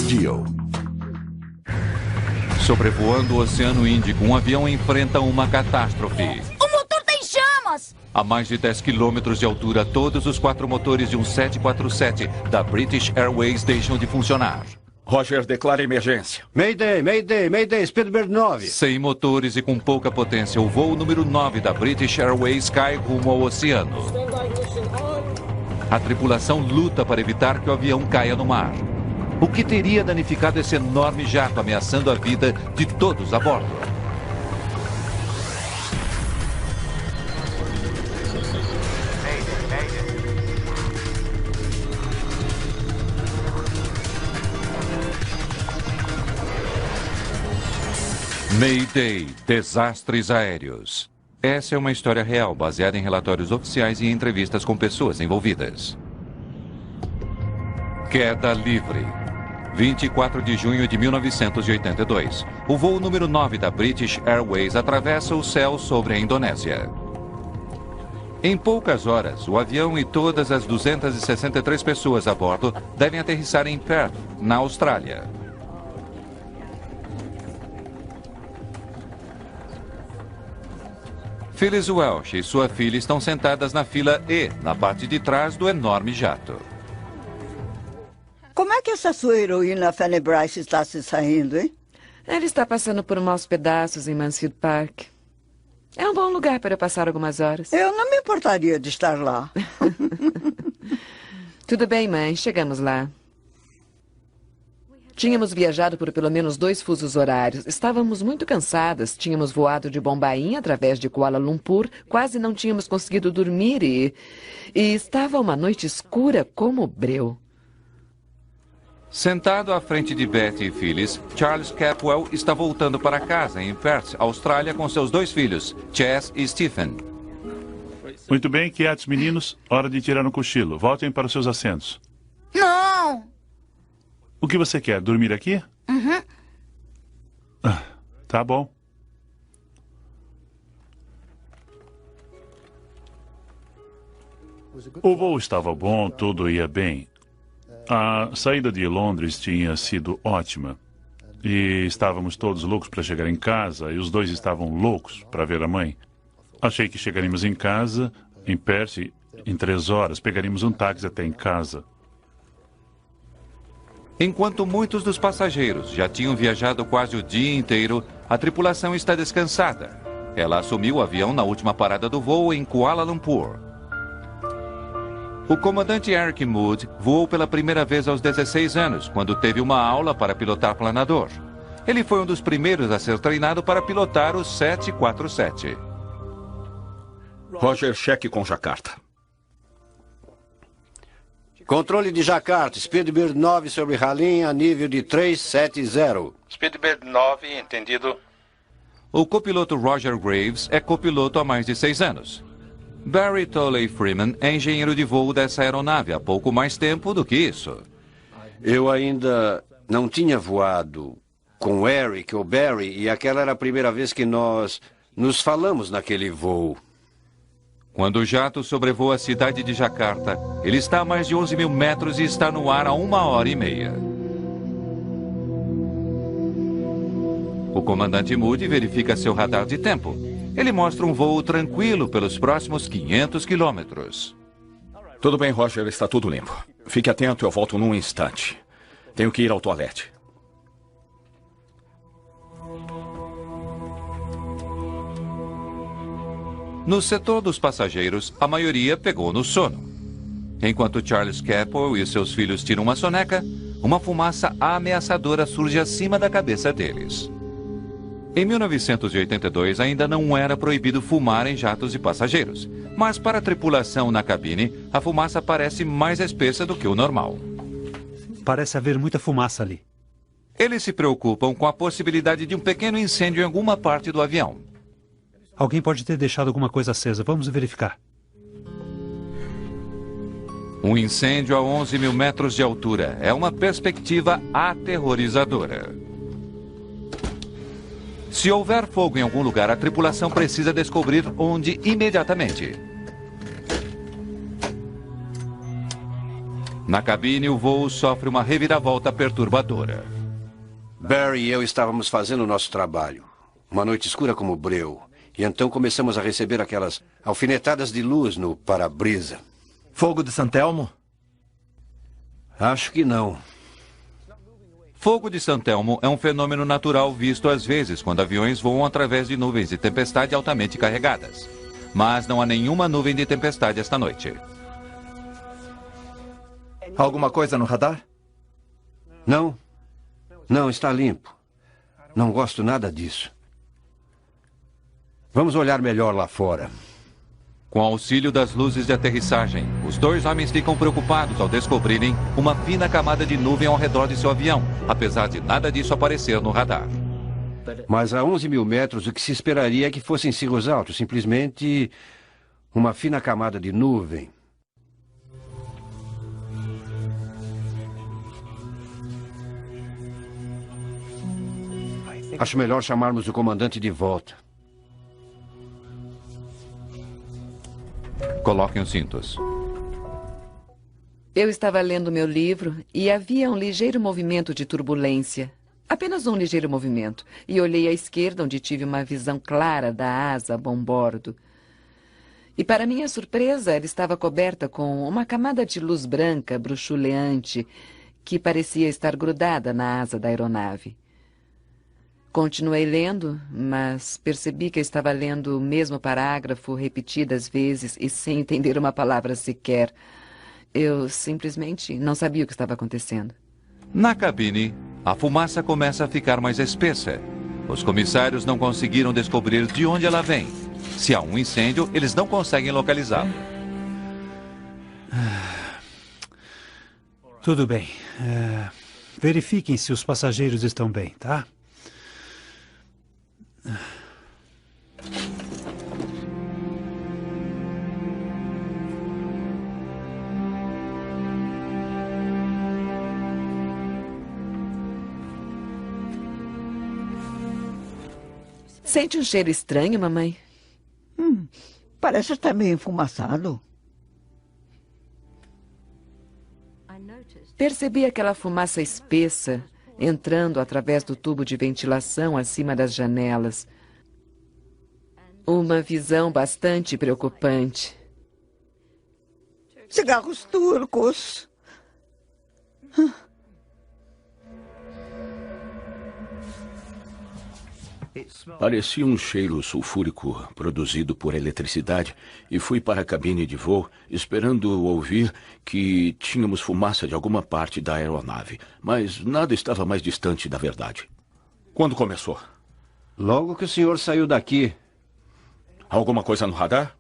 Deal. Sobrevoando o Oceano Índico, um avião enfrenta uma catástrofe. O motor tem chamas! A mais de 10 quilômetros de altura, todos os 4 motores de um 747 da British Airways deixam de funcionar. Roger, declara emergência. Mayday, Mayday, Mayday, Speedbird 9. Sem motores e com pouca potência, o voo número 9 da British Airways cai rumo ao oceano. A tripulação luta para evitar que o avião caia no mar. O que teria danificado esse enorme jato, ameaçando a vida de todos a bordo? Mayday, desastres aéreos. Essa é uma história real, baseada em relatórios oficiais e entrevistas com pessoas envolvidas. Queda livre. 24 de junho de 1982. O voo número 9 da British Airways atravessa o céu sobre a Indonésia. Em poucas horas, o avião e todas as 263 pessoas a bordo devem aterrissar em Perth, na Austrália. Phyllis Welch e sua filha estão sentadas na fila E, na parte de trás do enorme jato. Como é que essa sua heroína Fanny Brice está se saindo, hein? Ela está passando por maus pedaços em Mansfield Park. É um bom lugar para passar algumas horas. Eu não me importaria de estar lá. Tudo bem, mãe. Chegamos lá. Tínhamos viajado por pelo menos 2 fusos horários. Estávamos muito cansadas. Tínhamos voado de Bombaim através de Kuala Lumpur. Quase não tínhamos conseguido dormir e estava uma noite escura como breu. Sentado à frente de Betty e Phyllis, Charles Capwell está voltando para casa em Perth, Austrália, com seus 2 filhos, Chas e Stephen. Muito bem, quietos, meninos. Hora de tirar um cochilo. Voltem para os seus assentos. Não! O que você quer? Dormir aqui? Uhum. Tá bom. O voo estava bom, tudo ia bem. A saída de Londres tinha sido ótima. E estávamos todos loucos para chegar em casa, e os 2 estavam loucos para ver a mãe. Achei que chegaríamos em casa, em Perth, em 3 horas. Pegaríamos um táxi até em casa. Enquanto muitos dos passageiros já tinham viajado quase o dia inteiro, a tripulação está descansada. Ela assumiu o avião na última parada do voo em Kuala Lumpur. O comandante Eric Mood voou pela primeira vez aos 16 anos, quando teve uma aula para pilotar planador. Ele foi um dos primeiros a ser treinado para pilotar o 747. Roger, cheque com Jakarta. Controle de Jakarta, Speedbird 9 sobre Halim a nível de 370. Speedbird 9, entendido. O copiloto Roger Graves é copiloto há mais de 6 anos. Barry Tolley Freeman é engenheiro de voo dessa aeronave há pouco mais tempo do que isso. Eu ainda não tinha voado com Eric ou Barry e aquela era a primeira vez que nós nos falamos naquele voo. Quando o jato sobrevoa a cidade de Jakarta, ele está a mais de 11 mil metros e está no ar há 1h30. O comandante Moody verifica seu radar de tempo. Ele mostra um voo tranquilo pelos próximos 500 quilômetros. Tudo bem, Roger, está tudo limpo. Fique atento, eu volto num instante. Tenho que ir ao toalete. No setor dos passageiros, a maioria pegou no sono. Enquanto Charles Capwell e seus filhos tiram uma soneca, uma fumaça ameaçadora surge acima da cabeça deles. Em 1982, ainda não era proibido fumar em jatos de passageiros. Mas para a tripulação na cabine, a fumaça parece mais espessa do que o normal. Parece haver muita fumaça ali. Eles se preocupam com a possibilidade de um pequeno incêndio em alguma parte do avião. Alguém pode ter deixado alguma coisa acesa. Vamos verificar. Um incêndio a 11 mil metros de altura é uma perspectiva aterrorizadora. Se houver fogo em algum lugar, a tripulação precisa descobrir onde imediatamente. Na cabine, o voo sofre uma reviravolta perturbadora. Barry e eu estávamos fazendo o nosso trabalho. Uma noite escura como breu. E então começamos a receber aquelas alfinetadas de luz no para-brisa. Fogo de San Telmo? Acho que não. Fogo de San Telmo é um fenômeno natural visto às vezes quando aviões voam através de nuvens de tempestade altamente carregadas. Mas não há nenhuma nuvem de tempestade esta noite. Alguma coisa no radar? Não. Não, está limpo. Não gosto nada disso. Vamos olhar melhor lá fora. Com auxílio das luzes de aterrissagem, os dois homens ficam preocupados ao descobrirem uma fina camada de nuvem ao redor de seu avião, apesar de nada disso aparecer no radar. Mas a 11 mil metros, o que se esperaria é que fossem cirros altos, simplesmente uma fina camada de nuvem. Acho melhor chamarmos o comandante de volta. Coloquem os cintos. Eu estava lendo meu livro e havia um ligeiro movimento de turbulência. Apenas um ligeiro movimento. E olhei à esquerda, onde tive uma visão clara da asa a bombordo. E, para minha surpresa, ela estava coberta com uma camada de luz branca bruxuleante que parecia estar grudada na asa da aeronave. Continuei lendo, mas percebi que estava lendo o mesmo parágrafo repetidas vezes e sem entender uma palavra sequer. Eu simplesmente não sabia o que estava acontecendo. Na cabine, a fumaça começa a ficar mais espessa. Os comissários não conseguiram descobrir de onde ela vem. Se há um incêndio, eles não conseguem localizá-lo. Tudo bem. Verifiquem se os passageiros estão bem, tá? Sente um cheiro estranho, mamãe? Parece estar meio enfumaçado. Percebi aquela fumaça espessa entrando através do tubo de ventilação acima das janelas. Uma visão bastante preocupante. Cigarros turcos. Parecia um cheiro sulfúrico produzido por eletricidade e fui para a cabine de voo esperando ouvir que tínhamos fumaça de alguma parte da aeronave, mas nada estava mais distante da verdade. Quando começou? Logo que o senhor saiu daqui. Alguma coisa no radar?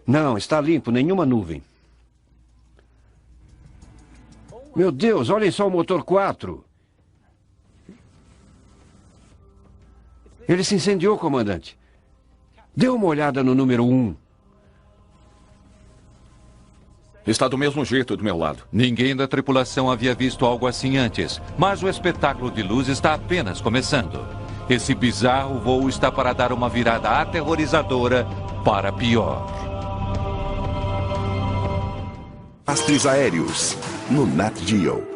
Não, está limpo, nenhuma nuvem. Meu Deus, olhem só o motor 4. Ele se incendiou, comandante. Dê uma olhada no número 1. Está do mesmo jeito do meu lado. Ninguém da tripulação havia visto algo assim antes, mas o espetáculo de luz está apenas começando. Esse bizarro voo está para dar uma virada aterrorizadora para pior. Desastres aéreos, no Nat Geo.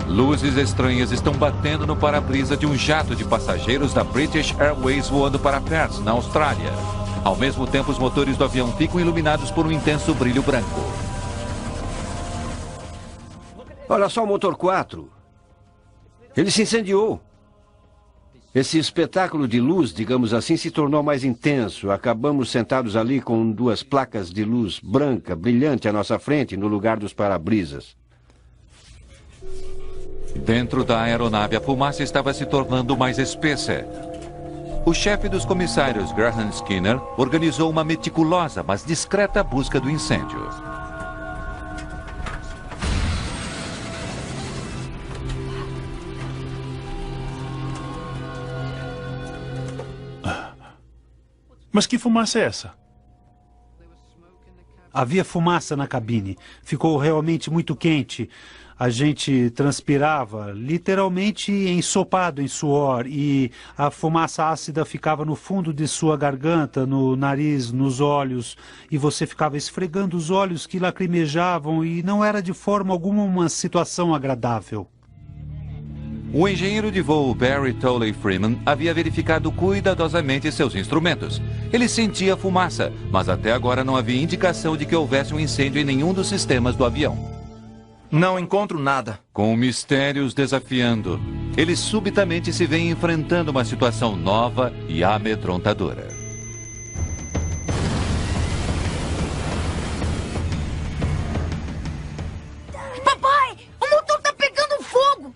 Luzes estranhas estão batendo no para-brisa de um jato de passageiros da British Airways voando para Perth, na Austrália. Ao mesmo tempo, os motores do avião ficam iluminados por um intenso brilho branco. Olha só o motor 4. Ele se incendiou. Esse espetáculo de luz, digamos assim, se tornou mais intenso. Acabamos sentados ali com 2 placas de luz branca, brilhante à nossa frente, no lugar dos para-brisas. Dentro da aeronave, a fumaça estava se tornando mais espessa. O chefe dos comissários, Graham Skinner, organizou uma meticulosa, mas discreta busca do incêndio. Mas que fumaça é essa? Havia fumaça na cabine. Ficou realmente muito quente. A gente transpirava, literalmente ensopado em suor, e a fumaça ácida ficava no fundo de sua garganta, no nariz, nos olhos, e você ficava esfregando os olhos que lacrimejavam, e não era de forma alguma uma situação agradável. O engenheiro de voo Barry Tolley Freeman havia verificado cuidadosamente seus instrumentos. Ele sentia fumaça, mas até agora não havia indicação de que houvesse um incêndio em nenhum dos sistemas do avião. Não encontro nada. Com mistérios desafiando, ele subitamente se vê enfrentando uma situação nova e amedrontadora. Papai, o motor tá pegando fogo!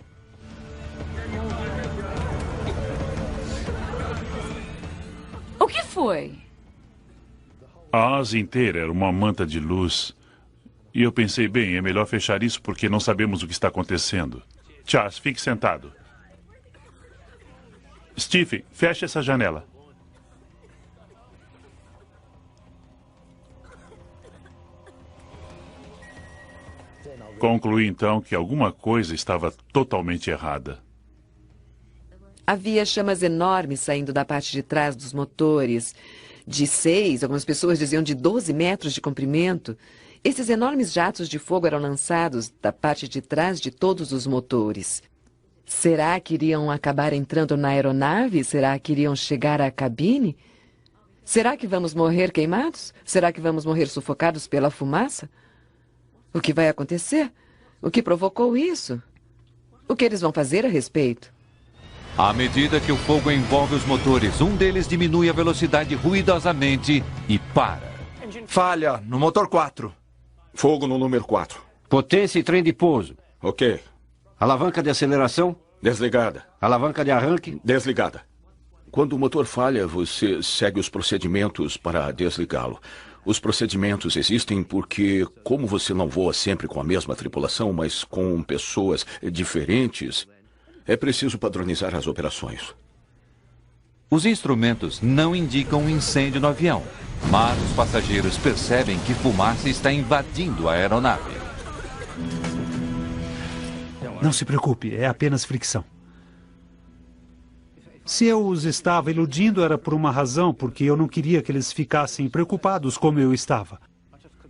O que foi? A asa inteira era uma manta de luz. E eu pensei, bem, é melhor fechar isso porque não sabemos o que está acontecendo. Charles, fique sentado. Stephen, feche essa janela. Concluí então que alguma coisa estava totalmente errada. Havia chamas enormes saindo da parte de trás dos motores, de 6, algumas pessoas diziam de 12 metros de comprimento. Esses enormes jatos de fogo eram lançados da parte de trás de todos os motores. Será que iriam acabar entrando na aeronave? Será que iriam chegar à cabine? Será que vamos morrer queimados? Será que vamos morrer sufocados pela fumaça? O que vai acontecer? O que provocou isso? O que eles vão fazer a respeito? À medida que o fogo envolve os motores, um deles diminui a velocidade ruidosamente e para. Falha no motor 4. Fogo no número 4. Potência e trem de pouso. Ok. Alavanca de aceleração. Desligada. Alavanca de arranque. Desligada. Quando o motor falha, você segue os procedimentos para desligá-lo. Os procedimentos existem porque, como você não voa sempre com a mesma tripulação, mas com pessoas diferentes, é preciso padronizar as operações. Os instrumentos não indicam um incêndio no avião, mas os passageiros percebem que fumaça está invadindo a aeronave. Não se preocupe, é apenas fricção. Se eu os estava iludindo, era por uma razão, porque eu não queria que eles ficassem preocupados como eu estava.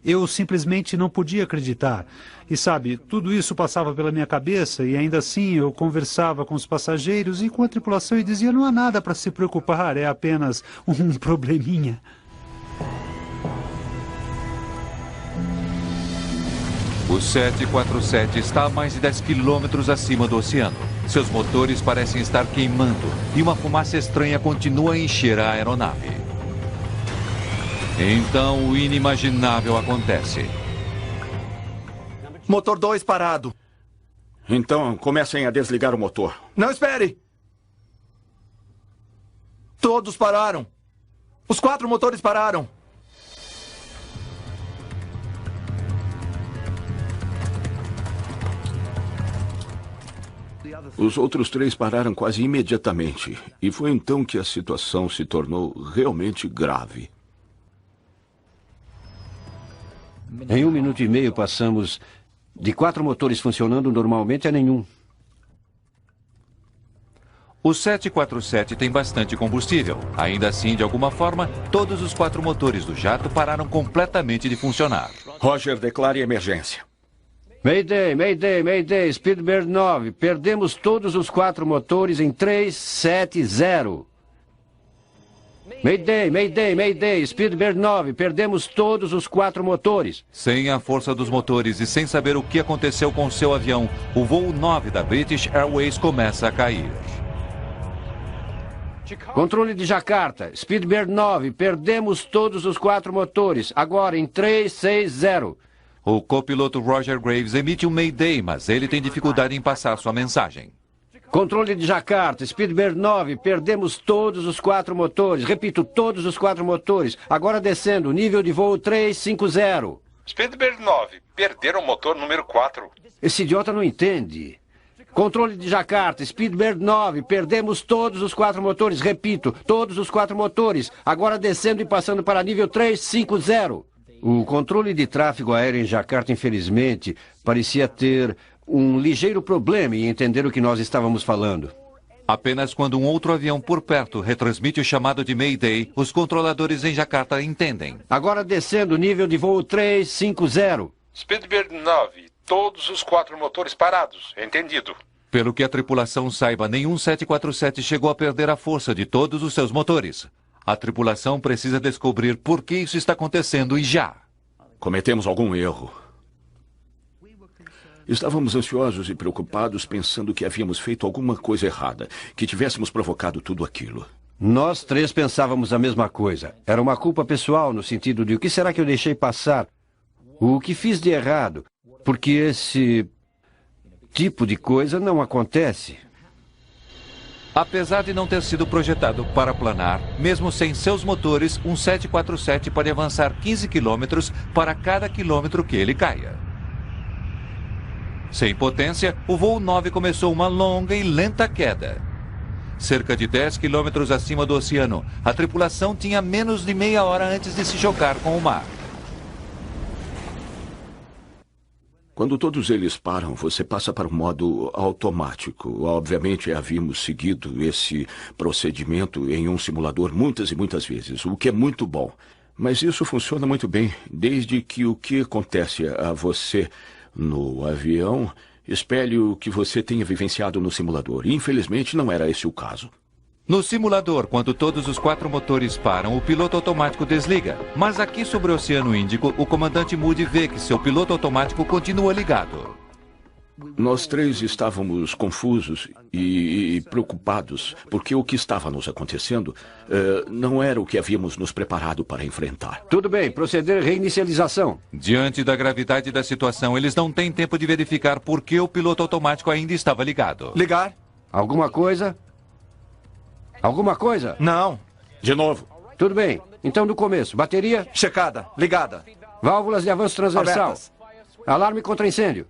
Eu simplesmente não podia acreditar. E sabe, tudo isso passava pela minha cabeça e ainda assim eu conversava com os passageiros e com a tripulação e dizia, não há nada para se preocupar, é apenas um probleminha. O 747 está a mais de 10 quilômetros acima do oceano. Seus motores parecem estar queimando e uma fumaça estranha continua a encher a aeronave. Então o inimaginável acontece. Motor 2 parado. Então comecem a desligar o motor. Não, espere! Todos pararam. Os 4 motores pararam. Os outros 3 pararam quase imediatamente. E foi então que a situação se tornou realmente grave. Em 1 minuto e meio passamos de 4 motores funcionando normalmente a nenhum. O 747 tem bastante combustível. Ainda assim, de alguma forma, todos os 4 motores do jato pararam completamente de funcionar. Roger, declare emergência. Mayday, Mayday, Mayday, Speedbird 9. Perdemos todos os 4 motores em 370. Mayday, Mayday, Mayday, Speedbird 9. Perdemos todos os 4 motores. Sem a força dos motores e sem saber o que aconteceu com seu avião, o voo 9 da British Airways começa a cair. Controle de Jakarta, Speedbird 9. Perdemos todos os 4 motores. Agora em 360. O copiloto Roger Graves emite um Mayday, mas ele tem dificuldade em passar sua mensagem. Controle de Jakarta, Speedbird 9, perdemos todos os 4 motores. Repito, todos os 4 motores. Agora descendo, nível de voo 350. Speedbird 9, perderam o motor número 4. Esse idiota não entende. Controle de Jakarta, Speedbird 9, perdemos todos os 4 motores. Repito, todos os 4 motores. Agora descendo e passando para nível 350. O controle de tráfego aéreo em Jacarta, infelizmente, parecia ter um ligeiro problema em entender o que nós estávamos falando. Apenas quando um outro avião por perto retransmite o chamado de Mayday, os controladores em Jacarta entendem. Agora descendo, nível de voo 350. Speedbird 9, todos os 4 motores parados. Entendido. Pelo que a tripulação saiba, nenhum 747 chegou a perder a força de todos os seus motores. A tripulação precisa descobrir por que isso está acontecendo e já. Cometemos algum erro. Estávamos ansiosos e preocupados, pensando que havíamos feito alguma coisa errada, que tivéssemos provocado tudo aquilo. Nós 3 pensávamos a mesma coisa. Era uma culpa pessoal, no sentido de o que será que eu deixei passar? O que fiz de errado? Porque esse tipo de coisa não acontece. Apesar de não ter sido projetado para planar, mesmo sem seus motores, um 747 pode avançar 15 quilômetros para cada quilômetro que ele caia. Sem potência, o voo 9 começou uma longa e lenta queda. Cerca de 10 quilômetros acima do oceano, a tripulação tinha menos de meia hora antes de se chocar com o mar. Quando todos eles param, você passa para o modo automático. Obviamente, havíamos seguido esse procedimento em um simulador muitas e muitas vezes, o que é muito bom. Mas isso funciona muito bem, desde que o que acontece a você no avião espelhe o que você tenha vivenciado no simulador. Infelizmente, não era esse o caso. No simulador, quando todos os 4 motores param, o piloto automático desliga. Mas aqui sobre o Oceano Índico, o comandante Moody vê que seu piloto automático continua ligado. Nós 3 estávamos confusos e preocupados, porque o que estava nos acontecendo não era o que havíamos nos preparado para enfrentar. Tudo bem, proceder reinicialização. Diante da gravidade da situação, eles não têm tempo de verificar por que o piloto automático ainda estava ligado. Ligar? Alguma coisa? Alguma coisa? Não. De novo. Tudo bem. Então, do começo. Bateria? Checada. Ligada. Válvulas de avanço transversal. Abertas. Alarme contra incêndio.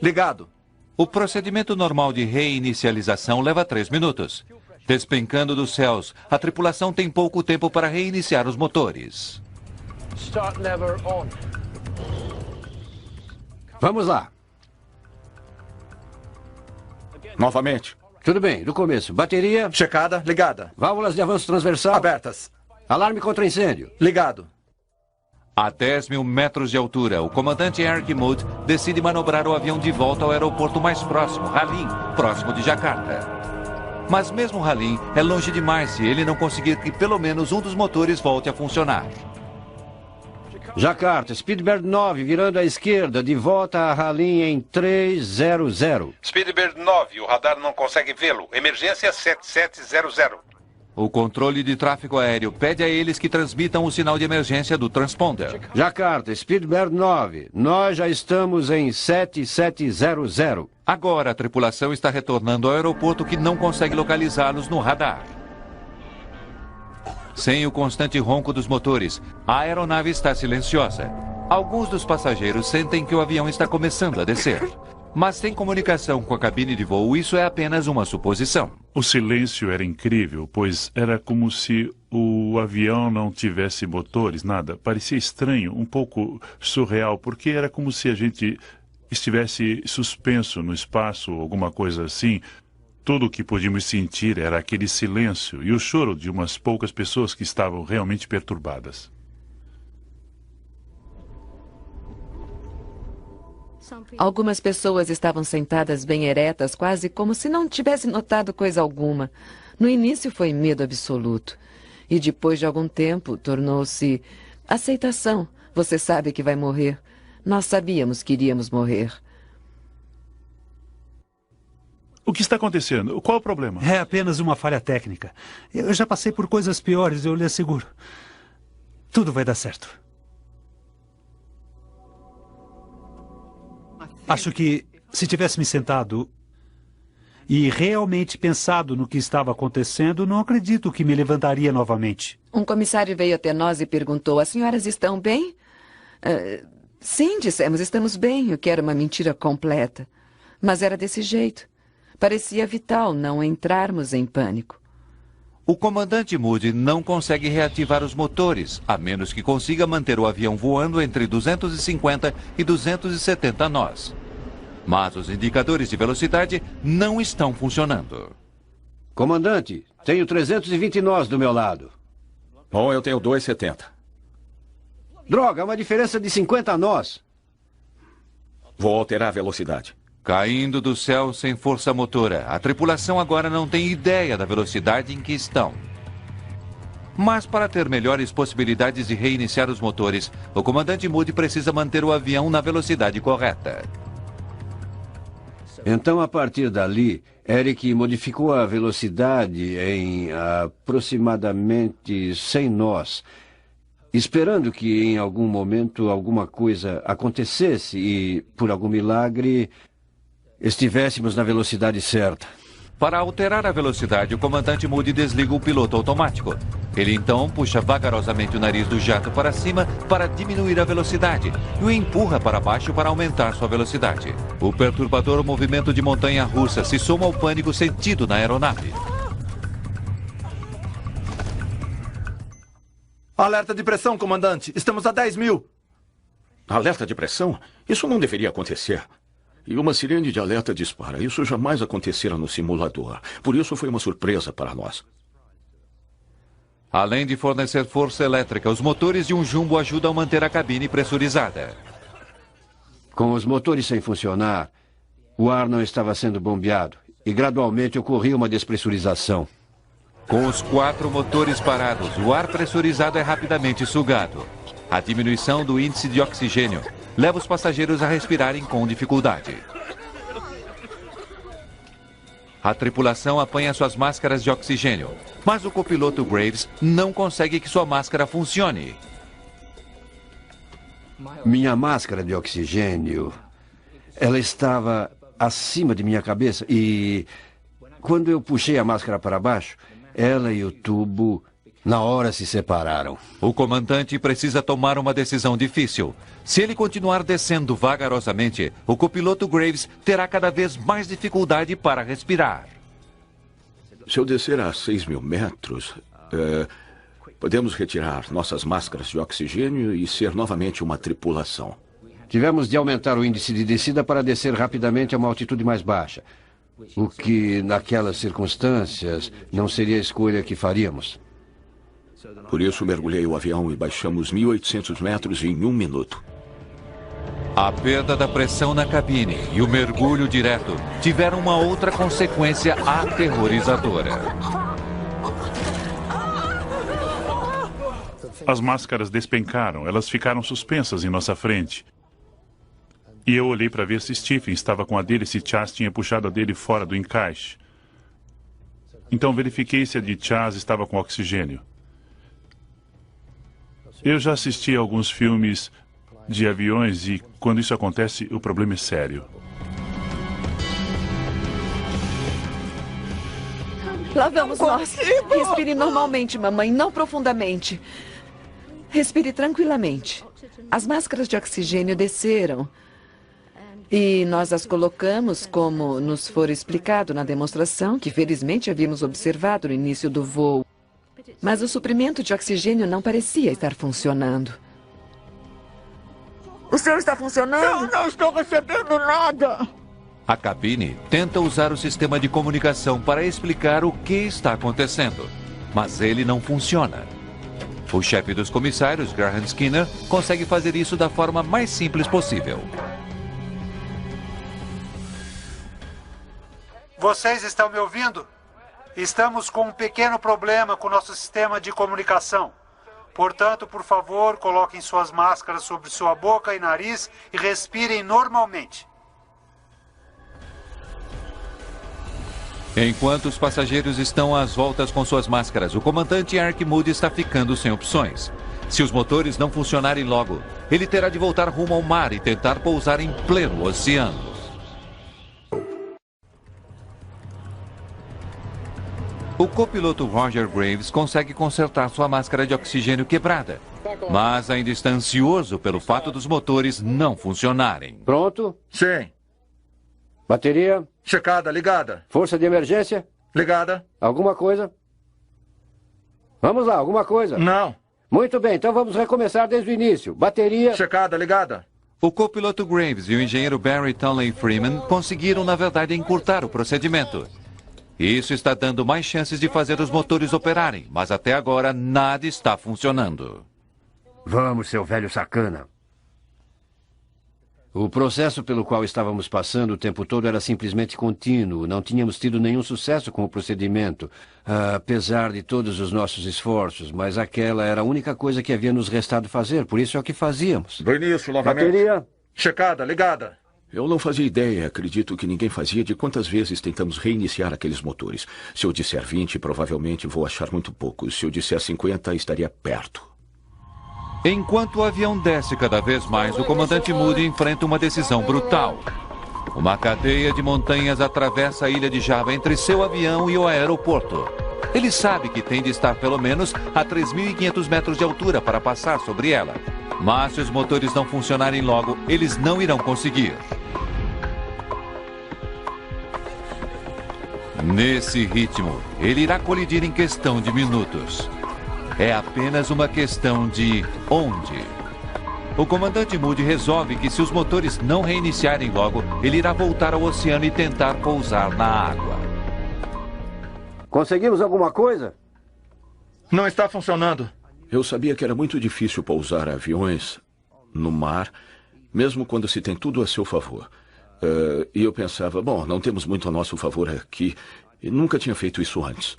Ligado. O procedimento normal de reinicialização leva 3 minutos. Despencando dos céus, a tripulação tem pouco tempo para reiniciar os motores. Start lever on. Vamos lá. Novamente. Tudo bem, do começo. Bateria? Checada. Ligada. Válvulas de avanço transversal? Abertas. Alarme contra incêndio? Ligado. A 10 mil metros de altura, o comandante Eric Mood decide manobrar o avião de volta ao aeroporto mais próximo, Halim, próximo de Jacarta. Mas mesmo Halim é longe demais se ele não conseguir que pelo menos um dos motores volte a funcionar. Jacarta, Speedbird 9, virando à esquerda, de volta a Halim em 300. Speedbird 9, o radar não consegue vê-lo. Emergência 7700. O controle de tráfego aéreo pede a eles que transmitam o sinal de emergência do transponder. Jacarta, Speedbird 9, nós já estamos em 7700. Agora a tripulação está retornando ao aeroporto que não consegue localizá-los no radar. Sem o constante ronco dos motores, a aeronave está silenciosa. Alguns dos passageiros sentem que o avião está começando a descer. Mas sem comunicação com a cabine de voo, isso é apenas uma suposição. O silêncio era incrível, pois era como se o avião não tivesse motores, nada. Parecia estranho, um pouco surreal, porque era como se a gente estivesse suspenso no espaço, alguma coisa assim. Tudo o que podíamos sentir era aquele silêncio e o choro de umas poucas pessoas que estavam realmente perturbadas. Algumas pessoas estavam sentadas bem eretas, quase como se não tivessem notado coisa alguma. No início foi medo absoluto. E depois de algum tempo tornou-se aceitação. Você sabe que vai morrer. Nós sabíamos que iríamos morrer. O que está acontecendo? Qual o problema? É apenas uma falha técnica. Eu já passei por coisas piores, eu lhe asseguro. Tudo vai dar certo. Acho que se tivesse me sentado e realmente pensado no que estava acontecendo, não acredito que me levantaria novamente. Um comissário veio até nós e perguntou: as senhoras estão bem? Sim, dissemos, estamos bem, o que era uma mentira completa. Mas era desse jeito. Parecia vital não entrarmos em pânico. O comandante Moody não consegue reativar os motores, a menos que consiga manter o avião voando entre 250 e 270 nós. Mas os indicadores de velocidade não estão funcionando. Comandante, tenho 320 nós do meu lado. Bom, eu tenho 270. Droga, uma diferença de 50 nós. Vou alterar a velocidade. Caindo do céu sem força motora, a tripulação agora não tem ideia da velocidade em que estão. Mas para ter melhores possibilidades de reiniciar os motores, o comandante Moody precisa manter o avião na velocidade correta. Então, a partir dali, Eric modificou a velocidade em aproximadamente 100 nós, esperando que em algum momento alguma coisa acontecesse e, por algum milagre, estivéssemos na velocidade certa. Para alterar a velocidade, o comandante Moody desliga o piloto automático. Ele então puxa vagarosamente o nariz do jato para cima para diminuir a velocidade e o empurra para baixo para aumentar sua velocidade. O perturbador movimento de montanha-russa se soma ao pânico sentido na aeronave. Alerta de pressão, comandante. Estamos a 10 mil. Alerta de pressão? Isso não deveria acontecer. E uma sirene de alerta dispara. Isso jamais acontecera no simulador. Por isso foi uma surpresa para nós. Além de fornecer força elétrica, os motores de um jumbo ajudam a manter a cabine pressurizada. Com os motores sem funcionar, o ar não estava sendo bombeado e gradualmente ocorria uma despressurização. Com os 4 motores parados, o ar pressurizado é rapidamente sugado. A diminuição do índice de oxigênio leva os passageiros a respirarem com dificuldade. A tripulação apanha suas máscaras de oxigênio, mas o copiloto Graves não consegue que sua máscara funcione. Minha máscara de oxigênio, ela estava acima de minha cabeça e quando eu puxei a máscara para baixo, ela e o tubo na hora se separaram. O comandante precisa tomar uma decisão difícil. Se ele continuar descendo vagarosamente, o copiloto Graves terá cada vez mais dificuldade para respirar. Se eu descer a 6.000 metros, podemos retirar nossas máscaras de oxigênio e ser novamente uma tripulação. Tivemos de aumentar o índice de descida para descer rapidamente a uma altitude mais baixa. O que, naquelas circunstâncias, não seria a escolha que faríamos. Por isso, mergulhei o avião e baixamos 1.800 metros em 1 minuto. A perda da pressão na cabine e o mergulho direto tiveram uma outra consequência aterrorizadora. As máscaras despencaram, elas ficaram suspensas em nossa frente. E eu olhei para ver se Stephen estava com a dele e se Chas tinha puxado a dele fora do encaixe. Então verifiquei se a de Chas estava com oxigênio. Eu já assisti a alguns filmes de aviões e, quando isso acontece, o problema é sério. Lá vamos nós. Respire normalmente, mamãe, não profundamente. Respire tranquilamente. As máscaras de oxigênio desceram. E nós as colocamos como nos for explicado na demonstração, que felizmente havíamos observado no início do voo. Mas o suprimento de oxigênio não parecia estar funcionando. O senhor está funcionando? Eu não estou recebendo nada. A cabine tenta usar o sistema de comunicação para explicar o que está acontecendo, mas ele não funciona. O chefe dos comissários, Graham Skinner, consegue fazer isso da forma mais simples possível. Vocês estão me ouvindo? Estamos com um pequeno problema com o nosso sistema de comunicação. Portanto, por favor, coloquem suas máscaras sobre sua boca e nariz e respirem normalmente. Enquanto os passageiros estão às voltas com suas máscaras, o comandante Eric Moody está ficando sem opções. Se os motores não funcionarem logo, ele terá de voltar rumo ao mar e tentar pousar em pleno oceano. O copiloto Roger Graves consegue consertar sua máscara de oxigênio quebrada, mas ainda está ansioso pelo fato dos motores não funcionarem. Pronto? Sim. Bateria? Checada, ligada. Força de emergência? Ligada. Alguma coisa? Vamos lá, alguma coisa? Não. Muito bem, então vamos recomeçar desde o início. Bateria... Checada, ligada. O copiloto Graves e o engenheiro Barry Tonley Freeman conseguiram, na verdade, encurtar o procedimento. Isso está dando mais chances de fazer os motores operarem, mas até agora nada está funcionando. Vamos, seu velho sacana. O processo pelo qual estávamos passando o tempo todo era simplesmente contínuo. Não tínhamos tido nenhum sucesso com o procedimento, apesar de todos os nossos esforços. Mas aquela era a única coisa que havia nos restado fazer, por isso é o que fazíamos. Do início, novamente. Bateria... Checada, ligada. Eu não fazia ideia, acredito que ninguém fazia, de quantas vezes tentamos reiniciar aqueles motores. Se eu disser 20, provavelmente vou achar muito pouco. Se eu disser 50, estaria perto. Enquanto o avião desce cada vez mais, o comandante Moody enfrenta uma decisão brutal. Uma cadeia de montanhas atravessa a ilha de Java entre seu avião e o aeroporto. Ele sabe que tem de estar pelo menos a 3.500 metros de altura para passar sobre ela. Mas se os motores não funcionarem logo, eles não irão conseguir. Nesse ritmo, ele irá colidir em questão de minutos. É apenas uma questão de onde. O comandante Moody resolve que se os motores não reiniciarem logo, ele irá voltar ao oceano e tentar pousar na água. Conseguimos alguma coisa? Não está funcionando. Eu sabia que era muito difícil pousar aviões no mar, mesmo quando se tem tudo a seu favor. E eu pensava, bom, não temos muito a nosso favor aqui, e nunca tinha feito isso antes.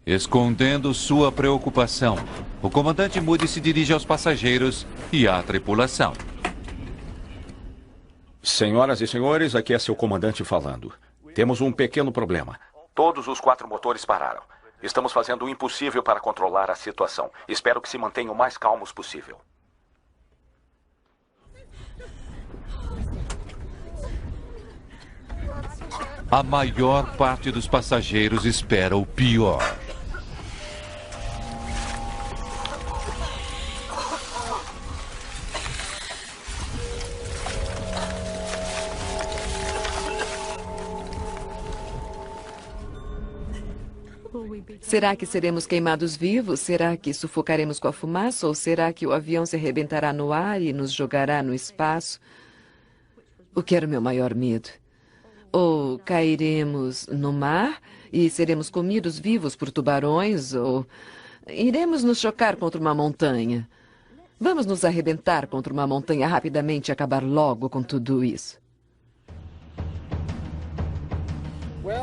Escondendo sua preocupação, o comandante Moody se dirige aos passageiros e à tripulação. Senhoras e senhores, aqui é seu comandante falando. Temos um pequeno problema. Todos os 4 motores pararam. Estamos fazendo o impossível para controlar a situação. Espero que se mantenham o mais calmos possível. A maior parte dos passageiros espera o pior. Será que seremos queimados vivos? Será que sufocaremos com a fumaça? Ou será que o avião se arrebentará no ar e nos jogará no espaço? O que era o meu maior medo? Ou cairemos no mar e seremos comidos vivos por tubarões? Ou iremos nos chocar contra uma montanha? Vamos nos arrebentar contra uma montanha rapidamente e acabar logo com tudo isso.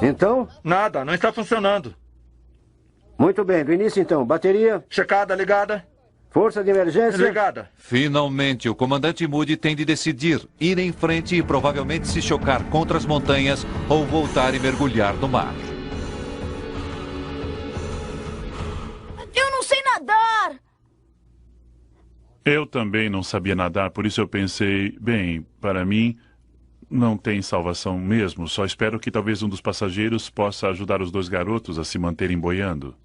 Então? Nada, não está funcionando. Muito bem, do início então. Bateria... Checada, ligada. Força de emergência... Ligada. Finalmente, o comandante Moody tem de decidir ir em frente e provavelmente se chocar contra as montanhas ou voltar e mergulhar no mar. Eu não sei nadar! Eu também não sabia nadar, por isso eu pensei, bem, para mim não tem salvação mesmo. Só espero que talvez um dos passageiros possa ajudar os 2 garotos a se manterem boiando.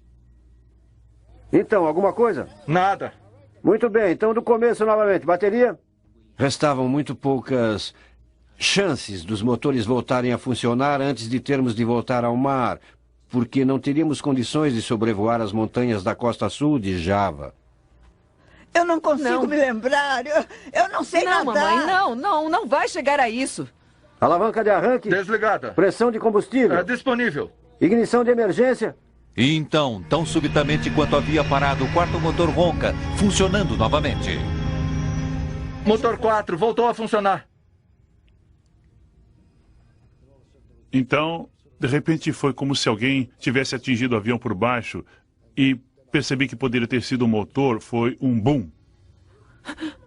Então, alguma coisa? Nada. Muito bem, então do começo novamente. Bateria? Restavam muito poucas chances dos motores voltarem a funcionar antes de termos de voltar ao mar, porque não teríamos condições de sobrevoar as montanhas da costa sul de Java. Eu não consigo me lembrar. Eu não sei nadar. Mamãe, não vai chegar a isso. Alavanca de arranque. Desligada. Pressão de combustível. Disponível. Ignição de emergência. E então, tão subitamente quanto havia parado, o 4º motor ronca, funcionando novamente. Motor 4 voltou a funcionar. Então, de repente foi como se alguém tivesse atingido o avião por baixo e percebi que poderia ter sido o motor. Foi um boom.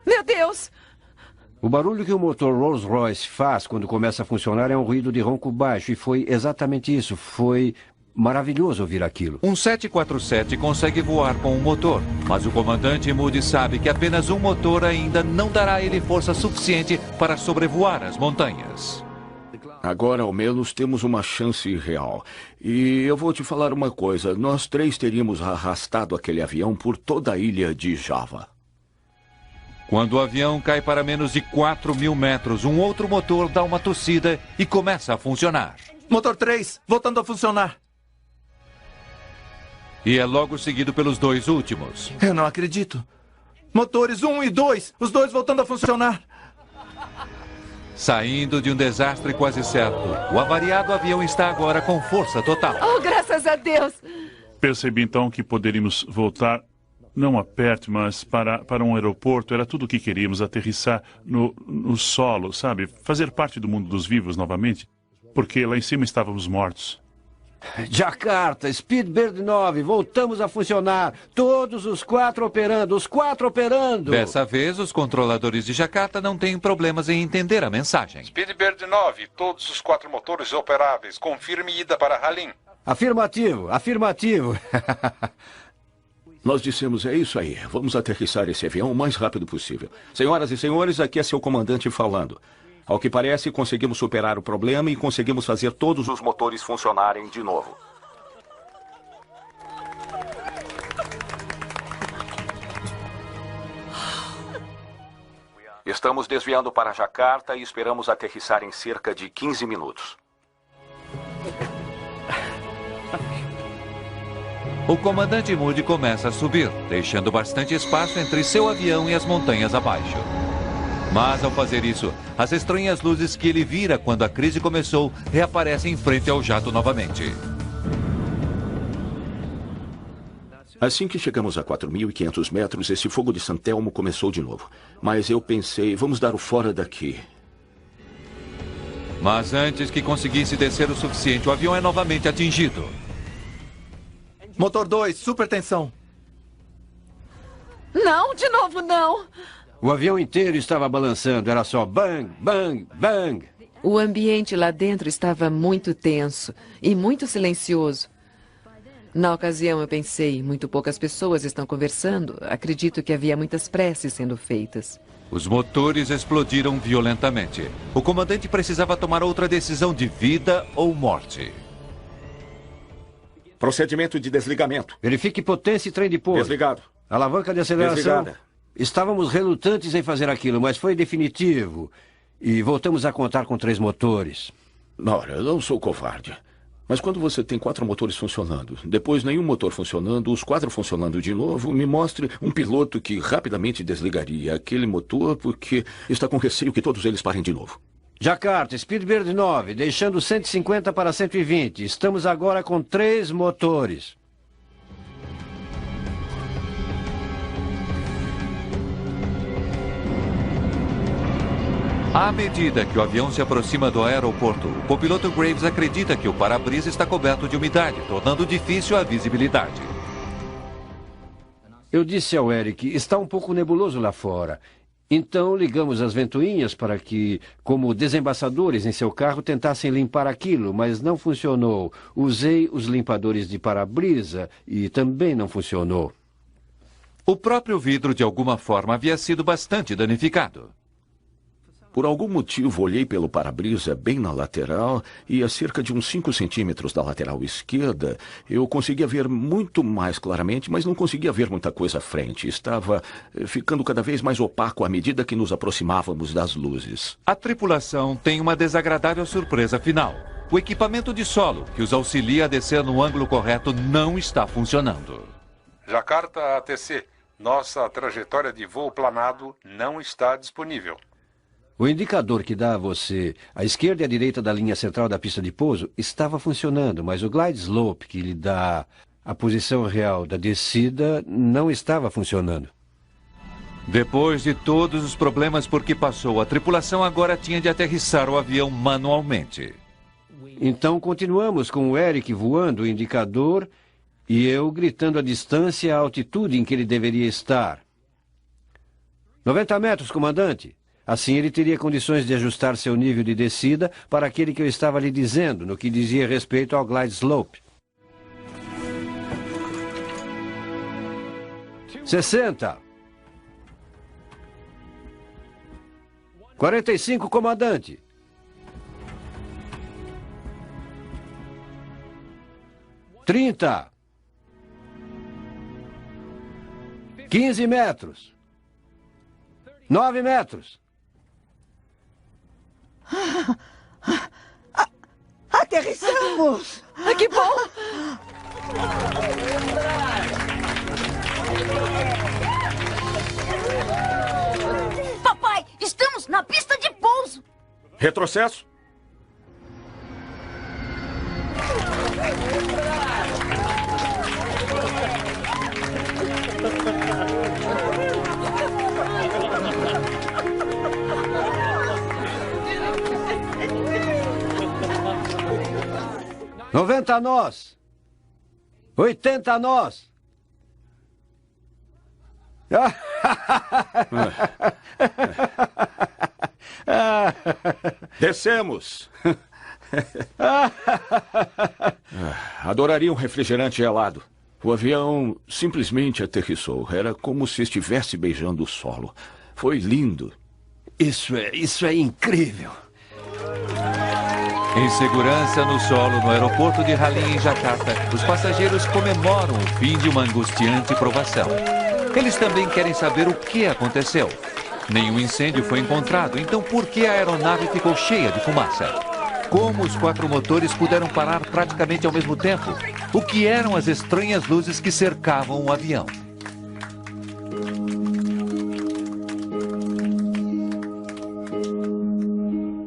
Meu Deus! O barulho que o motor Rolls-Royce faz quando começa a funcionar é um ruído de ronco baixo, e foi exatamente isso. Foi maravilhoso ouvir aquilo. Um 747 consegue voar com um motor, mas o comandante Moody sabe que apenas um motor ainda não dará a ele força suficiente para sobrevoar as montanhas. Agora, ao menos, temos uma chance real. E eu vou te falar uma coisa. Nós 3 teríamos arrastado aquele avião por toda a ilha de Java. Quando o avião cai para menos de 4.000 metros, um outro motor dá uma tossida e começa a funcionar. Motor 3, voltando a funcionar. E é logo seguido pelos dois últimos. Eu não acredito. Motores 1 e 2, os dois voltando a funcionar. Saindo de um desastre quase certo, o avariado avião está agora com força total. Oh, graças a Deus! Percebi então que poderíamos voltar, não a perto, mas para um aeroporto. Era tudo o que queríamos, aterrissar no solo, sabe? Fazer parte do mundo dos vivos novamente, porque lá em cima estávamos mortos. Jakarta, Speedbird 9, voltamos a funcionar. Todos os 4 operando, os 4 operando. Dessa vez, os controladores de Jakarta não têm problemas em entender a mensagem. Speedbird 9, todos os 4 motores operáveis. Confirme ida para Halim. Afirmativo, afirmativo. Nós dissemos, é isso aí, vamos aterrissar esse avião o mais rápido possível. Senhoras e senhores, aqui é seu comandante falando. Ao que parece, conseguimos superar o problema e conseguimos fazer todos os motores funcionarem de novo. Estamos desviando para Jakarta e esperamos aterrissar em cerca de 15 minutos. O comandante Moody começa a subir, deixando bastante espaço entre seu avião e as montanhas abaixo. Mas, ao fazer isso, as estranhas luzes que ele vira quando a crise começou reaparecem em frente ao jato novamente. Assim que chegamos a 4.500 metros, esse fogo de San Telmo começou de novo. Mas eu pensei, vamos dar o fora daqui. Mas antes que conseguisse descer o suficiente, o avião é novamente atingido. Motor 2, super tensão. Não, de novo não. O avião inteiro estava balançando, era só bang, bang, bang. O ambiente lá dentro estava muito tenso e muito silencioso. Na ocasião eu pensei, muito poucas pessoas estão conversando. Acredito que havia muitas preces sendo feitas. Os motores explodiram violentamente. O comandante precisava tomar outra decisão de vida ou morte. Procedimento de desligamento. Verifique potência e trem de pouso. Desligado. Alavanca de aceleração. Desligada. Estávamos relutantes em fazer aquilo, mas foi definitivo. E voltamos a contar com 3 motores. Nora, eu não sou covarde. Mas quando você tem 4 motores funcionando, depois nenhum motor funcionando, os 4 funcionando de novo, me mostre um piloto que rapidamente desligaria aquele motor porque está com receio que todos eles parem de novo. Jakarta, Speedbird 9, deixando 150 para 120. Estamos agora com 3 motores. À medida que o avião se aproxima do aeroporto, o copiloto Graves acredita que o para-brisa está coberto de umidade, tornando difícil a visibilidade. Eu disse ao Eric, está um pouco nebuloso lá fora. Então ligamos as ventoinhas para que, como desembaçadores em seu carro, tentassem limpar aquilo, mas não funcionou. Usei os limpadores de para-brisa e também não funcionou. O próprio vidro, de alguma forma, havia sido bastante danificado. Por algum motivo, olhei pelo para-brisa bem na lateral e a cerca de uns 5 centímetros da lateral esquerda, eu conseguia ver muito mais claramente, mas não conseguia ver muita coisa à frente. Estava ficando cada vez mais opaco à medida que nos aproximávamos das luzes. A tripulação tem uma desagradável surpresa final. O equipamento de solo, que os auxilia a descer no ângulo correto, não está funcionando. Jakarta ATC, nossa trajetória de voo planado não está disponível. O indicador que dá a você a esquerda e a direita da linha central da pista de pouso estava funcionando, mas o glide slope que lhe dá a posição real da descida não estava funcionando. Depois de todos os problemas por que passou, a tripulação agora tinha de aterrissar o avião manualmente. Então continuamos com o Eric voando o indicador e eu gritando a distância e a altitude em que ele deveria estar. 90 metros, comandante. Assim ele teria condições de ajustar seu nível de descida para aquele que eu estava lhe dizendo, no que dizia respeito ao glide slope. 60. 45, comandante. 30. 15 metros. 9 metros. Aterrissamos! Que bom! Papai, estamos na pista de pouso. Retrocesso. "90 nós. 80 nós." Descemos. Adoraria um refrigerante gelado. O avião simplesmente aterrissou. Era como se estivesse beijando o solo. Foi lindo. Isso é incrível. Em segurança no solo no aeroporto de Halim, em Jakarta, os passageiros comemoram o fim de uma angustiante provação. Eles também querem saber o que aconteceu. Nenhum incêndio foi encontrado, então por que a aeronave ficou cheia de fumaça? Como os 4 motores puderam parar praticamente ao mesmo tempo? O que eram as estranhas luzes que cercavam o avião?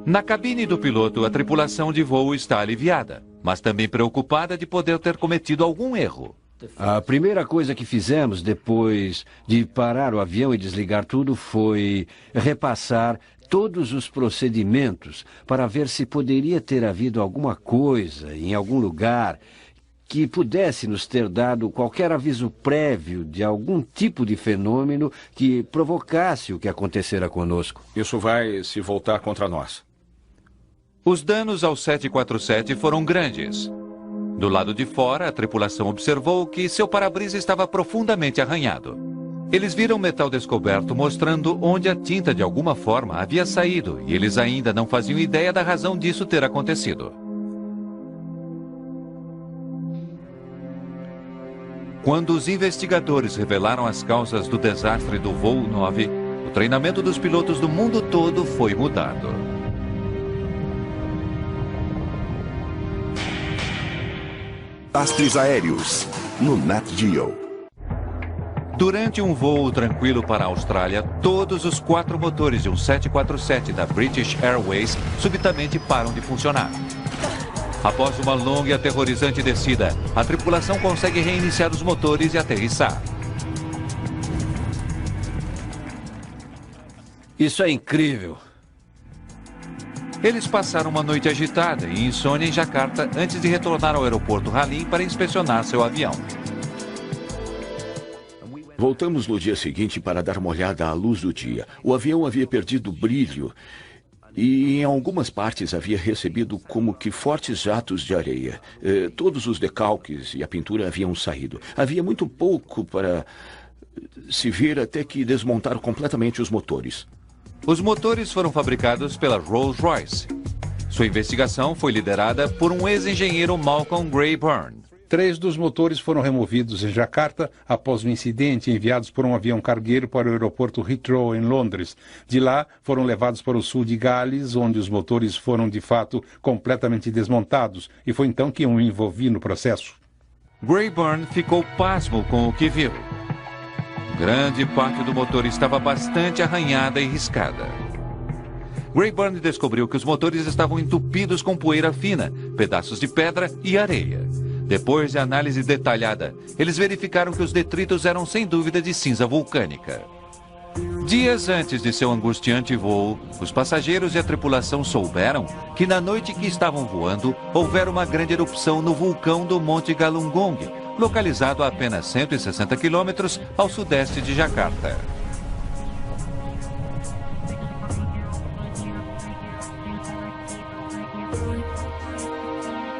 Na cabine do piloto, a tripulação de voo está aliviada, mas também preocupada de poder ter cometido algum erro. A primeira coisa que fizemos depois de parar o avião e desligar tudo foi repassar todos os procedimentos para ver se poderia ter havido alguma coisa em algum lugar que pudesse nos ter dado qualquer aviso prévio de algum tipo de fenômeno que provocasse o que acontecera conosco. Isso vai se voltar contra nós. Os danos ao 747 foram grandes. Do lado de fora, a tripulação observou que seu para-brisa estava profundamente arranhado. Eles viram metal descoberto mostrando onde a tinta de alguma forma havia saído e eles ainda não faziam ideia da razão disso ter acontecido. Quando os investigadores revelaram as causas do desastre do voo 9, o treinamento dos pilotos do mundo todo foi mudado. Desastres aéreos, no Nat Geo. Durante um voo tranquilo para a Austrália, todos os 4 motores de um 747 da British Airways subitamente param de funcionar. Após uma longa e aterrorizante descida, a tripulação consegue reiniciar os motores e aterrissar. Isso é incrível. Eles passaram uma noite agitada e insônia em Jakarta antes de retornar ao aeroporto Halim para inspecionar seu avião. Voltamos no dia seguinte para dar uma olhada à luz do dia. O avião havia perdido brilho e em algumas partes havia recebido como que fortes jatos de areia. Todos os decalques e a pintura haviam saído. Havia muito pouco para se ver até que desmontaram completamente os motores. Os motores foram fabricados pela Rolls-Royce. Sua investigação foi liderada por um ex-engenheiro Malcolm Gray Byrne. 3 dos motores foram removidos em Jakarta após o incidente e enviados por um avião cargueiro para o aeroporto Heathrow, em Londres. De lá, foram levados para o sul de Gales, onde os motores foram, de fato, completamente desmontados. E foi então que eu me envolvi no processo. Gray Byrne ficou pasmo com o que viu. Grande parte do motor estava bastante arranhada e riscada. Gray Byrne descobriu que os motores estavam entupidos com poeira fina, pedaços de pedra e areia. Depois de análise detalhada, eles verificaram que os detritos eram sem dúvida de cinza vulcânica. Dias antes de seu angustiante voo, os passageiros e a tripulação souberam que na noite que estavam voando, houvera uma grande erupção no vulcão do Monte Galungong, localizado a apenas 160 quilômetros ao sudeste de Jakarta.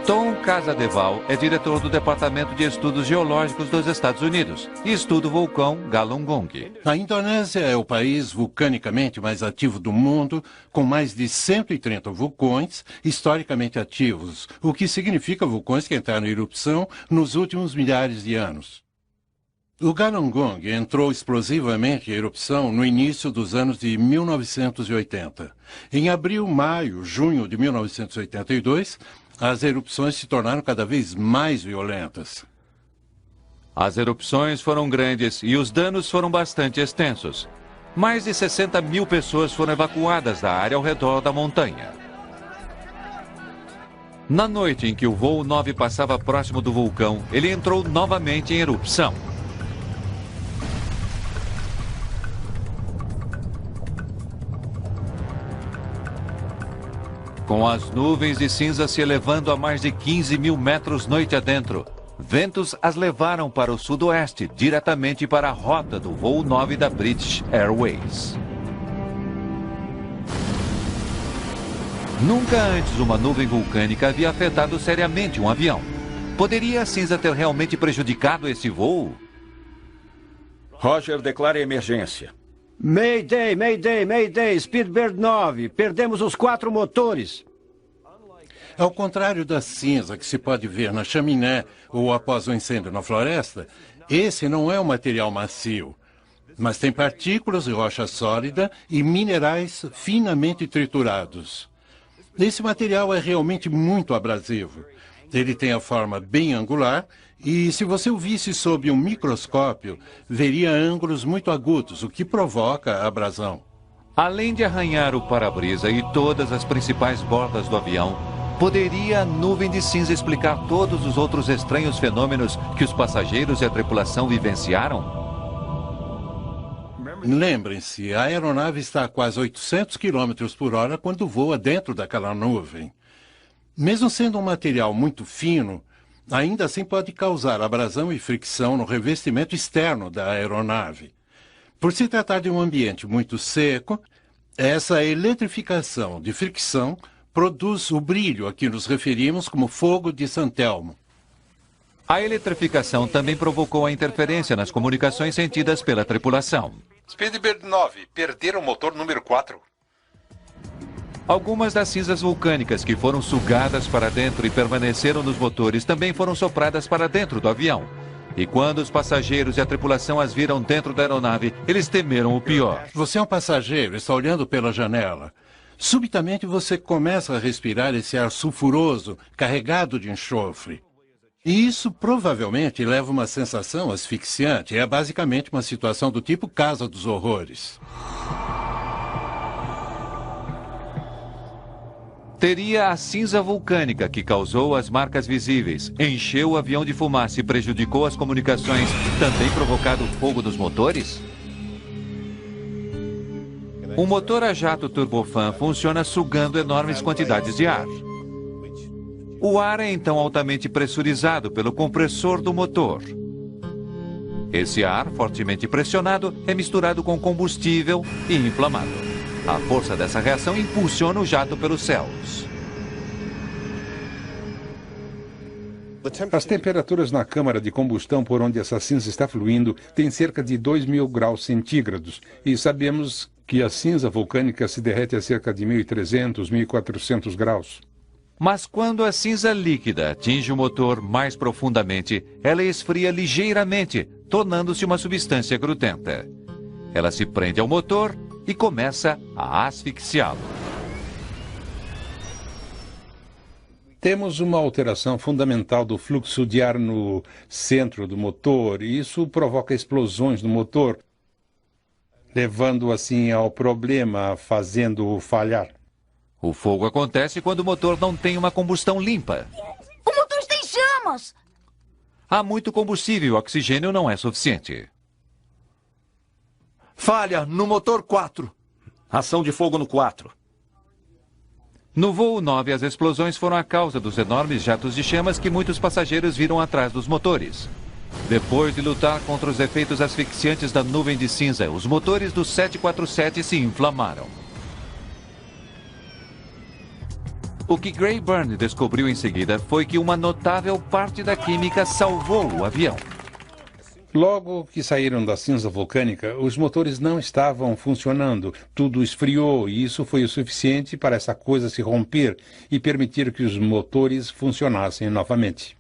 Tom Casadeval é diretor do Departamento de Estudos Geológicos dos Estados Unidos e estuda o vulcão Galungong. A Indonésia é o país vulcanicamente mais ativo do mundo, com mais de 130 vulcões historicamente ativos, o que significa vulcões que entraram em erupção nos últimos milhares de anos. O Galungong entrou explosivamente em erupção no início dos anos de 1980. Em abril, maio, junho de 1982, as erupções se tornaram cada vez mais violentas. As erupções foram grandes e os danos foram bastante extensos. Mais de 60 mil pessoas foram evacuadas da área ao redor da montanha. Na noite em que o voo 9 passava próximo do vulcão, ele entrou novamente em erupção. Com as nuvens de cinza se elevando a mais de 15 mil metros noite adentro, ventos as levaram para o sudoeste, diretamente para a rota do voo 9 da British Airways. Nunca antes uma nuvem vulcânica havia afetado seriamente um avião. Poderia a cinza ter realmente prejudicado esse voo? Roger, declare emergência. Mayday, Mayday, Mayday, Speedbird 9. Perdemos os 4 motores. Ao contrário da cinza que se pode ver na chaminé ou após um incêndio na floresta, esse não é um material macio, mas tem partículas de rocha sólida e minerais finamente triturados. Esse material é realmente muito abrasivo. Ele tem a forma bem angular e, se você o visse sob um microscópio, veria ângulos muito agudos, o que provoca a abrasão. Além de arranhar o para-brisa e todas as principais bordas do avião, poderia a nuvem de cinza explicar todos os outros estranhos fenômenos que os passageiros e a tripulação vivenciaram? Lembrem-se, a aeronave está a quase 800 km por hora quando voa dentro daquela nuvem. Mesmo sendo um material muito fino, ainda assim pode causar abrasão e fricção no revestimento externo da aeronave. Por se tratar de um ambiente muito seco, essa eletrificação de fricção produz o brilho a que nos referimos como fogo de San Telmo. A eletrificação também provocou a interferência nas comunicações sentidas pela tripulação. Speedbird 9, perderam o motor número 4. Algumas das cinzas vulcânicas que foram sugadas para dentro e permaneceram nos motores também foram sopradas para dentro do avião. E quando os passageiros e a tripulação as viram dentro da aeronave, eles temeram o pior. Você é um passageiro, está olhando pela janela. Subitamente você começa a respirar esse ar sulfuroso, carregado de enxofre. E isso provavelmente leva uma sensação asfixiante. É basicamente uma situação do tipo Casa dos Horrores. Teria a cinza vulcânica que causou as marcas visíveis, encheu o avião de fumaça e prejudicou as comunicações, também provocado fogo nos motores? Um motor a jato turbofan funciona sugando enormes quantidades de ar. O ar é então altamente pressurizado pelo compressor do motor. Esse ar, fortemente pressionado, é misturado com combustível e inflamado. A força dessa reação impulsiona o jato pelos céus. As temperaturas na câmara de combustão por onde essa cinza está fluindo têm cerca de 2.000 graus centígrados. E sabemos que a cinza vulcânica se derrete a cerca de 1.300, 1.400 graus. Mas quando a cinza líquida atinge o motor mais profundamente, ela esfria ligeiramente, tornando-se uma substância grudenta. Ela se prende ao motor e começa a asfixiá-lo. Temos uma alteração fundamental do fluxo de ar no centro do motor, e isso provoca explosões no motor, levando assim ao problema, fazendo-o falhar. O fogo acontece quando o motor não tem uma combustão limpa. O motor está em chamas! Há muito combustível e o oxigênio não é suficiente. Falha no motor 4. Ação de fogo no 4. No voo 9, as explosões foram a causa dos enormes jatos de chamas que muitos passageiros viram atrás dos motores. Depois de lutar contra os efeitos asfixiantes da nuvem de cinza, os motores do 747 se inflamaram. O que Gray Byrne descobriu em seguida foi que uma notável parte da química salvou o avião. Logo que saíram da cinza vulcânica, os motores não estavam funcionando. Tudo esfriou e isso foi o suficiente para essa coisa se romper e permitir que os motores funcionassem novamente.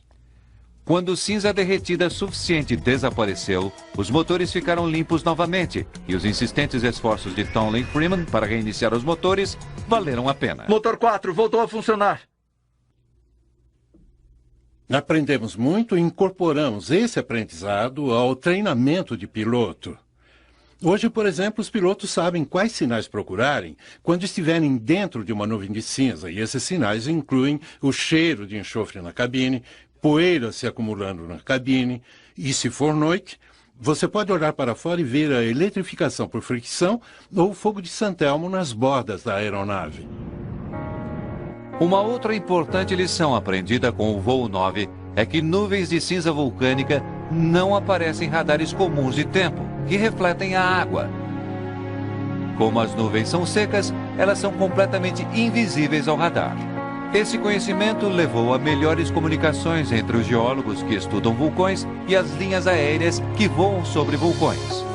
Quando cinza derretida suficiente desapareceu, os motores ficaram limpos novamente e os insistentes esforços de Tonley Freeman para reiniciar os motores valeram a pena. Motor 4 voltou a funcionar. Aprendemos muito e incorporamos esse aprendizado ao treinamento de piloto. Hoje, por exemplo, os pilotos sabem quais sinais procurarem quando estiverem dentro de uma nuvem de cinza, e esses sinais incluem o cheiro de enxofre na cabine, poeira se acumulando na cabine, e se for noite, você pode olhar para fora e ver a eletrificação por fricção ou o fogo de Santelmo nas bordas da aeronave. Uma outra importante lição aprendida com o voo 9 é que nuvens de cinza vulcânica não aparecem em radares comuns de tempo, que refletem a água. Como as nuvens são secas, elas são completamente invisíveis ao radar. Esse conhecimento levou a melhores comunicações entre os geólogos que estudam vulcões e as linhas aéreas que voam sobre vulcões.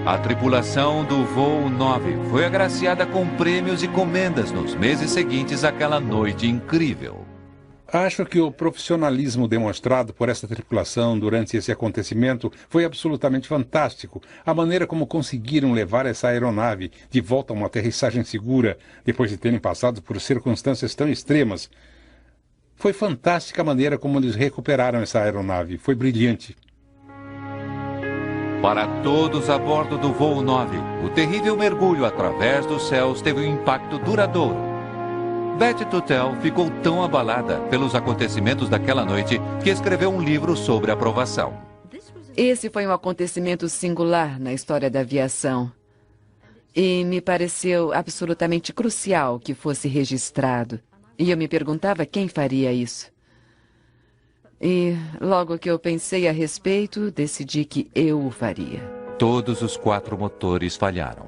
A tripulação do voo 9 foi agraciada com prêmios e comendas nos meses seguintes àquela noite incrível. Acho que o profissionalismo demonstrado por essa tripulação durante esse acontecimento foi absolutamente fantástico. A maneira como conseguiram levar essa aeronave de volta a uma aterrissagem segura, depois de terem passado por circunstâncias tão extremas. Foi fantástica a maneira como eles recuperaram essa aeronave. Foi brilhante. Para todos a bordo do voo 9, o terrível mergulho através dos céus teve um impacto duradouro. Betty Tuttle ficou tão abalada pelos acontecimentos daquela noite que escreveu um livro sobre a provação. Esse foi um acontecimento singular na história da aviação. E me pareceu absolutamente crucial que fosse registrado. E eu me perguntava quem faria isso. E logo que eu pensei a respeito, decidi que eu o faria. Todos os 4 motores falharam.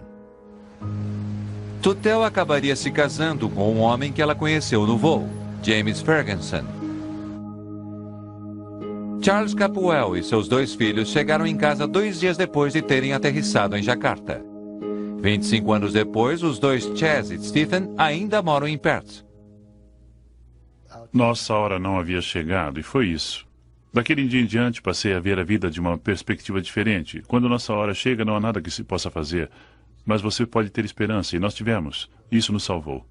Tuttle acabaria se casando com um homem que ela conheceu no voo, James Ferguson. Charles Capwell e seus 2 filhos chegaram em casa 2 dias depois de terem aterrissado em Jakarta. 25 anos depois, os 2 Chaz e Stephen ainda moram em Perth. Nossa hora não havia chegado e foi isso. Daquele dia em diante, passei a ver a vida de uma perspectiva diferente. Quando nossa hora chega, não há nada que se possa fazer. Mas você pode ter esperança, e nós tivemos. Isso nos salvou.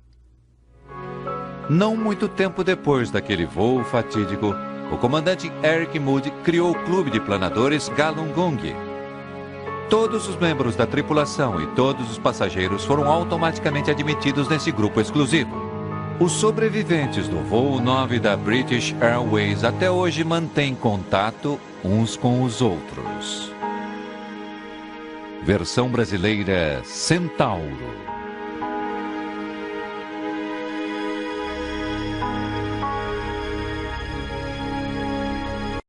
Não muito tempo depois daquele voo fatídico, o comandante Eric Moody criou o clube de planadores Galunggung. Todos os membros da tripulação e todos os passageiros foram automaticamente admitidos nesse grupo exclusivo. Os sobreviventes do voo 9 da British Airways até hoje mantêm contato uns com os outros. Versão brasileira Centauro.